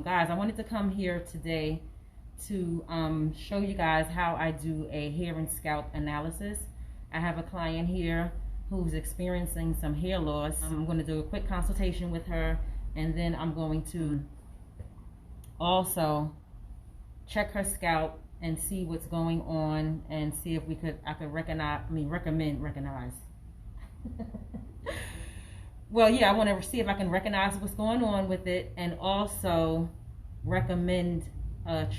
Guys, I wanted to come here today to show you guys how I do a hair and scalp analysis. I have a client here who's experiencing some hair loss. I'm going to do a quick consultation with her, and then I'm going to also check her scalp and see what's going on and see if I could recognize. Well, yeah, I want to see if I can recognize what's going on with it, and also recommend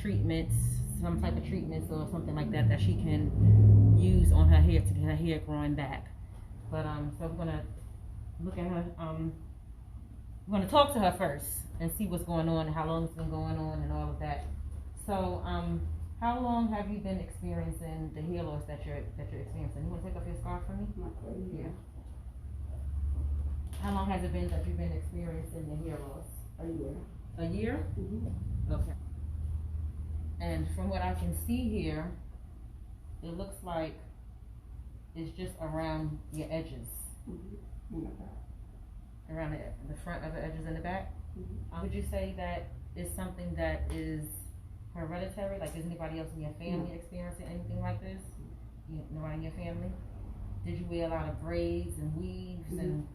treatments, some type of treatments or something like that she can use on her hair to get her hair growing back. But so we're gonna look at her. We're gonna talk to her first and see what's going on and how long it's been going on and all of that. So how long have you been experiencing the hair loss that you're experiencing? You want to take off your scarf for me? Yeah. How long has it been that you've been experiencing the hair loss? A year. A year? Mm-hmm. Okay. And from what I can see here, it looks like it's just around your edges. Mm-hmm. In the back. Around the front of the edges in the back? Mm-hmm. Would you say that is something that is hereditary? Like, is anybody else in your family experiencing anything like this? Nobody in your family? Did you wear a lot of braids and weaves and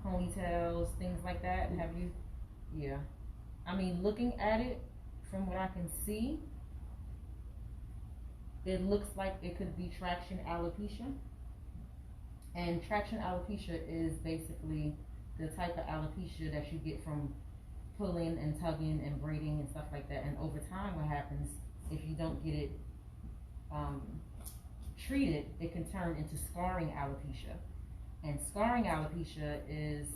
ponytails, things like that? Have you? Yeah. I mean, looking at it, from what I can see, it looks like it could be traction alopecia. And traction alopecia is basically the type of alopecia that you get from pulling and tugging and braiding and stuff like that. And over time, what happens if you don't get it treated, it can turn into scarring alopecia. And scarring alopecia is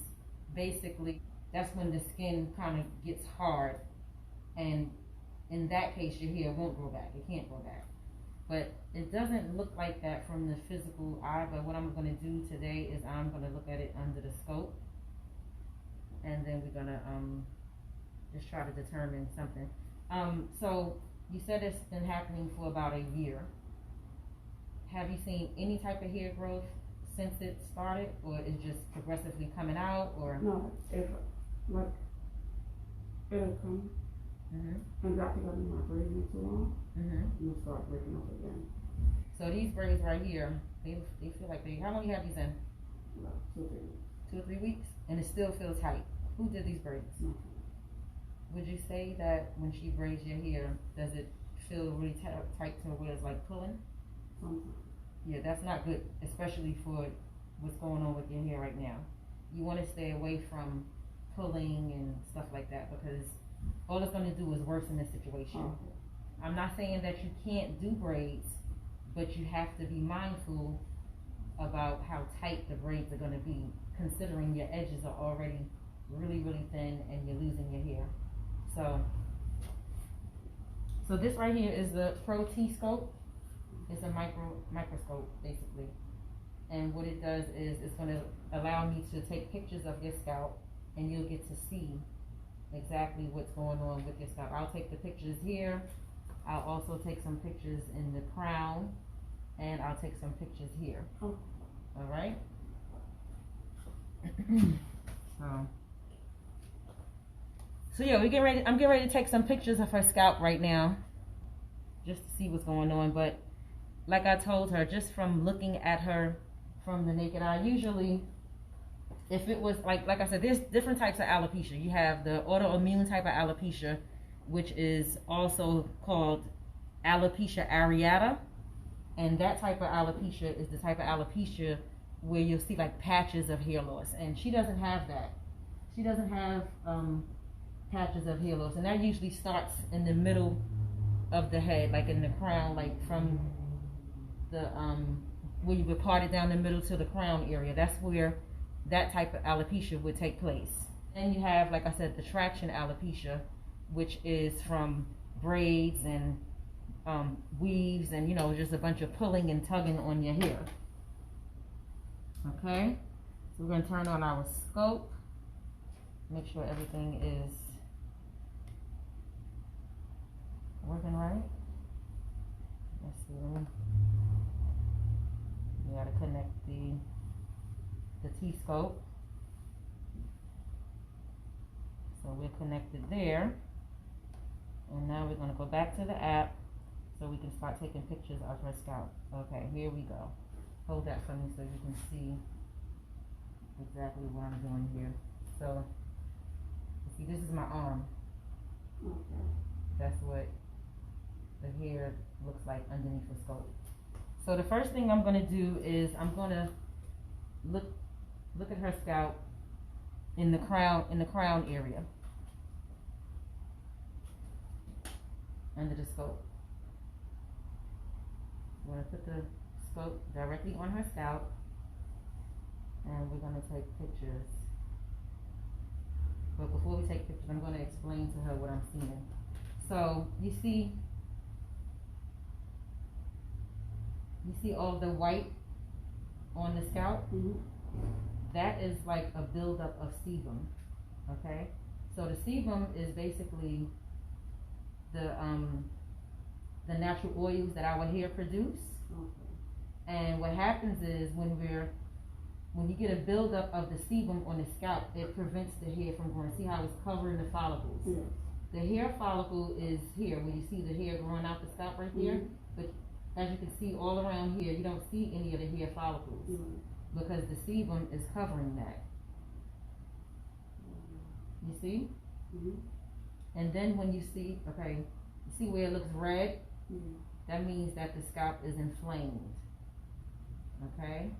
basically, that's when the skin kind of gets hard, and in that case your hair won't grow back. It can't grow back. But it doesn't look like that from the physical eye. But what I'm going to do today is I'm going to look at it under the scope, and then we're going to just try to determine something. So you said it's been happening for about a year. Have you seen any type of hair growth since it started, or is just progressively coming out, or? No, it'll come. And I think I've been my braids too long. And it'll start breaking up again. So these braids right here, they feel like how long you have these in? About 2 or 3 weeks. 2 or 3 weeks, and it still feels tight. Who did these braids? Would you say that when she braids your hair, does it feel really tight to where it's like pulling? Sometimes. Yeah, that's not good, especially for what's going on with your hair right now. You want to stay away from pulling and stuff like that, because all it's going to do is worsen the situation. I'm not saying that you can't do braids, but you have to be mindful about how tight the braids are going to be, considering your edges are already really, really thin and you're losing your hair. So this right here is the Pro T scope. It's a microscope basically, and what it does is it's going to allow me to take pictures of your scalp, and you'll get to see exactly what's going on with your scalp. I'll take the pictures here. I'll also take some pictures in the crown, and I'll take some pictures here. All right. So yeah, I'm getting ready to take some pictures of her scalp right now, just to see what's going on. But like I told her, just from looking at her from the naked eye, usually if it was like I said, there's different types of alopecia. You have the autoimmune type of alopecia, which is also called alopecia areata, and that type of alopecia is the type of alopecia where you'll see like patches of hair loss, and she doesn't have that. She doesn't have patches of hair loss, and that usually starts in the middle of the head, like in the crown, like from the where you would part it down the middle to the crown area. That's where that type of alopecia would take place. And you have, like I said, the traction alopecia, which is from braids and weaves and just a bunch of pulling and tugging on your hair. Okay, so we're going to turn on our scope, make sure everything is working right. Let's see. We got to connect the T-scope. So we're connected there. And now we're going to go back to the app so we can start taking pictures of her scalp. Okay, here we go. Hold that for me so you can see exactly what I'm doing here. So, see, this is my arm. Okay. That's what the hair looks like underneath the scope. So the first thing I'm going to do is I'm going to look at her scalp in the crown area under the scope. I'm going to put the scope directly on her scalp, and we're going to take pictures. But before we take pictures, I'm going to explain to her what I'm seeing. So you see all the white on the scalp? Mm-hmm. That is like a buildup of sebum. Okay? So the sebum is basically the natural oils that our hair produce. Okay. And what happens is when you get a buildup of the sebum on the scalp, it prevents the hair from growing. See how it's covering the follicles? Yes. The hair follicle is here, where you see the hair growing out the scalp right there. Mm-hmm. But as you can see all around here, you don't see any of the hair follicles, Mm-hmm. because the sebum is covering that. You see? Mm-hmm. And then when you see, okay, you see where it looks red? Mm-hmm. That means that the scalp is inflamed. Okay?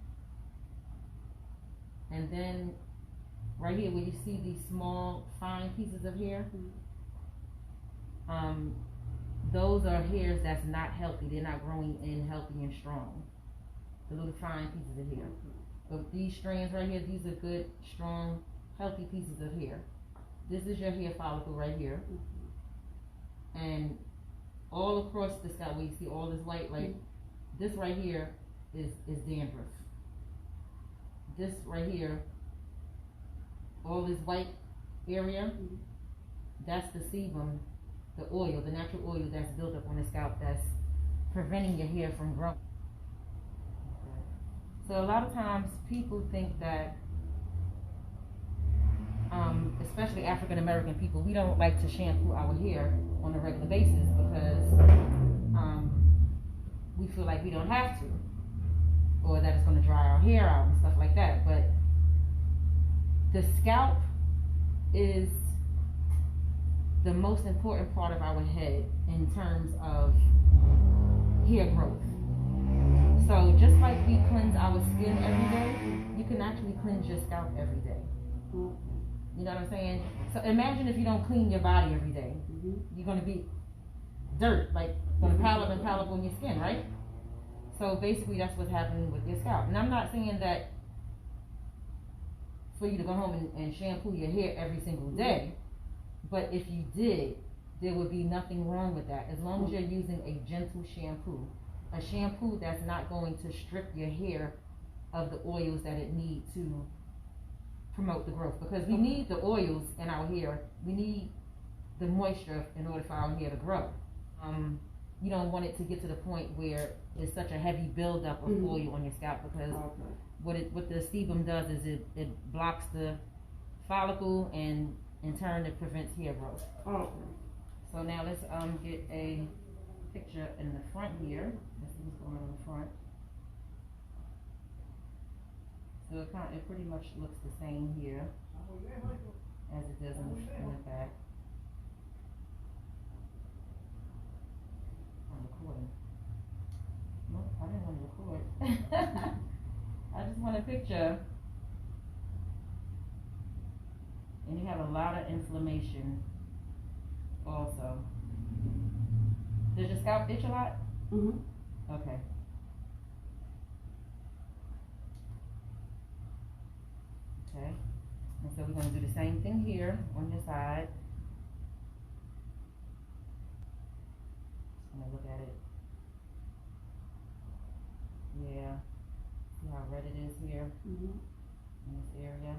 And then right here where you see these small fine pieces of hair, those are hairs that's not healthy. They're not growing in healthy and strong. The little fine pieces of hair. But these strands right here, these are good, strong, healthy pieces of hair. This is your hair follicle right here. And all across the scalp where you see all this white, like this right here is dandruff. This right here, all this white area, that's the sebum, the oil, the natural oil that's built up on the scalp that's preventing your hair from growing. Okay. So a lot of times people think that, especially African American people, we don't like to shampoo our hair on a regular basis because we feel like we don't have to, or that it's going to dry our hair out and stuff like that. But the scalp is the most important part of our head in terms of hair growth. So just like we cleanse our skin every day, you can actually cleanse your scalp every day. You know what I'm saying? So imagine if you don't clean your body every day. You're going to be dirt, like going to pile up on your skin, right? So basically that's what's happening with your scalp. And I'm not saying that for you to go home and shampoo your hair every single day, but if you did, there would be nothing wrong with that, as long as you're using a gentle shampoo. A shampoo that's not going to strip your hair of the oils that it needs to promote the growth, because we need the oils in our hair. We need the moisture in order for our hair to grow. You don't want it to get to the point where it's such a heavy buildup of oil on your scalp, because what the sebum does is it blocks the follicle, and in turn it prevents hair growth. So now let's get a picture in the front here. Let's see what's going on in the front. So it pretty much looks the same here as it does in the back. I'm recording. Nope, I didn't want to record. I just want a picture. And you have a lot of inflammation also. Does your scalp itch a lot? Okay. Okay. And so we're going to do the same thing here on your side. I'm going to look at it. Yeah. See how red it is here in this area.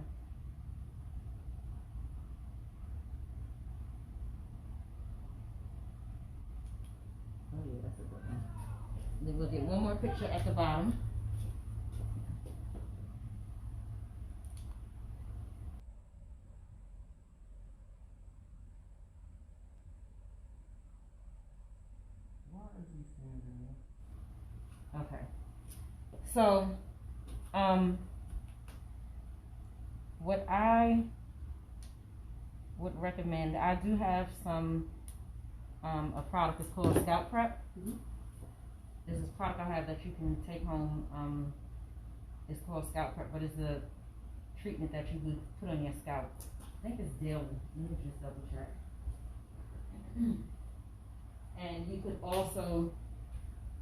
Oh yeah, that's a good one. Then we'll get one more picture at the bottom. Okay. So, what I would recommend, I do have some, a product is called Scalp Prep. This is a product I have that you can take home. It's called Scalp Prep, but it's a treatment that you would put on your scalp. I think it's daily. Let me just double check. And you could also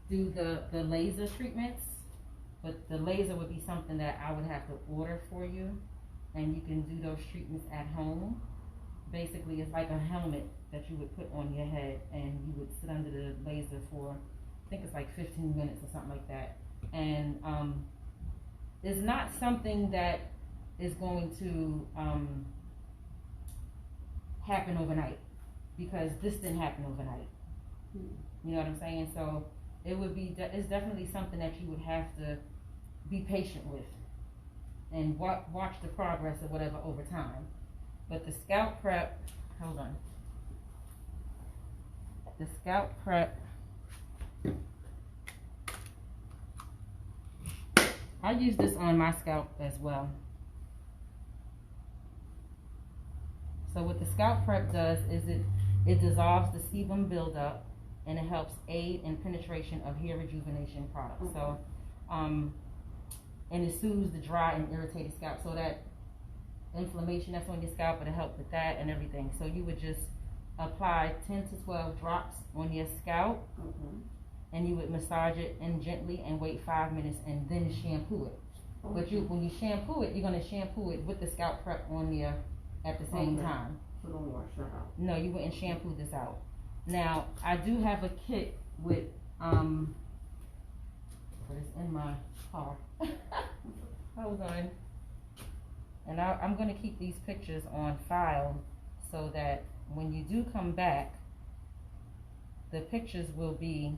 do the laser treatments, but the laser would be something that I would have to order for you, and you can do those treatments at home. Basically, it's like a helmet that you would put on your head, and you would sit under the laser for, I think it's like 15 minutes or something like that. And it's not something that is going to happen overnight, because this didn't happen overnight. You know what I'm saying? So it would be, it's definitely something that you would have to be patient with and watch the progress or whatever over time. But the Scalp Prep, hold on. The Scalp Prep, I use this on my scalp as well. So what the Scalp Prep does is it dissolves the sebum buildup, and it helps aid in penetration of hair rejuvenation products. So, and it soothes the dry and irritated scalp. So that inflammation that's on your scalp, it'll help with that and everything. So you would just apply 10 to 12 drops on your scalp, and you would massage it in gently and wait 5 minutes, and then shampoo it. But when you shampoo it, you're going to shampoo it with the Scalp Prep on there at the same time. So don't wash that out. No, you wouldn't shampoo this out. Now, I do have a kit with, but it's in my car. Hold on. And I'm going to keep these pictures on file so that when you do come back, the pictures will be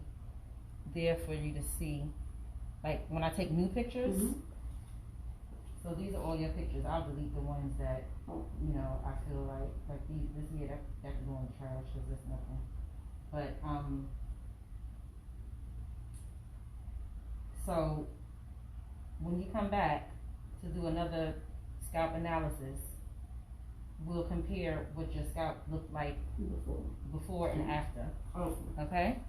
there for you to see. Like when I take new pictures, so these are all your pictures. I'll delete the ones that, you know, I feel like this here, that can go in the trash because there's nothing. But, so when you come back to do another scalp analysis, we'll compare what your scalp looked like before and after. Okay?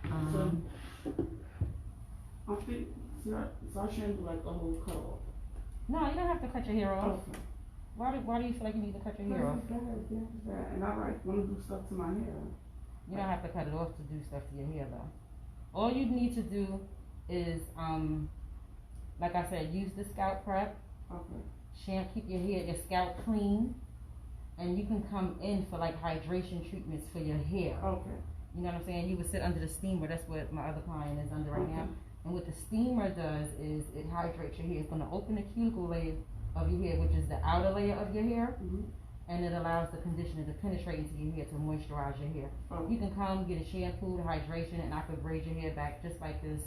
So I think, so I shouldn't do like a whole cut off. No, you don't have to cut your hair off. Why do you feel like you need to cut your hair off? And I like want to do stuff to my hair. You don't have to cut it off to do stuff to your hair though. All you need to do is, like I said, use the Scalp Prep. Keep your scalp clean, and you can come in for like hydration treatments for your hair. You know what I'm saying? You would sit under the steamer. That's what my other client is under right now. And what the steamer does is it hydrates your hair. It's going to open the cuticle layer of your hair, which is the outer layer of your hair, and it allows the conditioner to penetrate into your hair to moisturize your hair. You can come get a shampoo, the hydration, and I could braid your hair back just like this,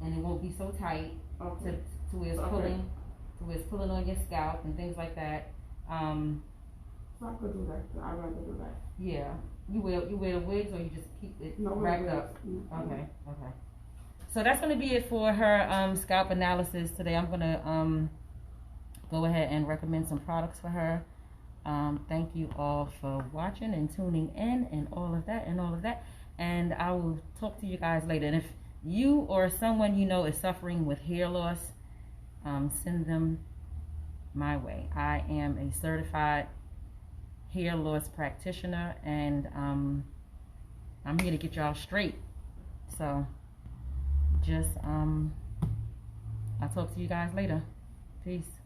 and it won't be so tight to where it's pulling on your scalp and things like that. So I could do that. I'd rather do that. Yeah. You wear wigs, or you just keep it wrapped up? Okay. So that's going to be it for her scalp analysis today. I'm going to go ahead and recommend some products for her. Thank you all for watching and tuning in and all of that. And I will talk to you guys later. And if you or someone you know is suffering with hair loss, send them my way. I am a certified hair loss practitioner, and I'm here to get y'all straight. So just I'll talk to you guys later. Peace.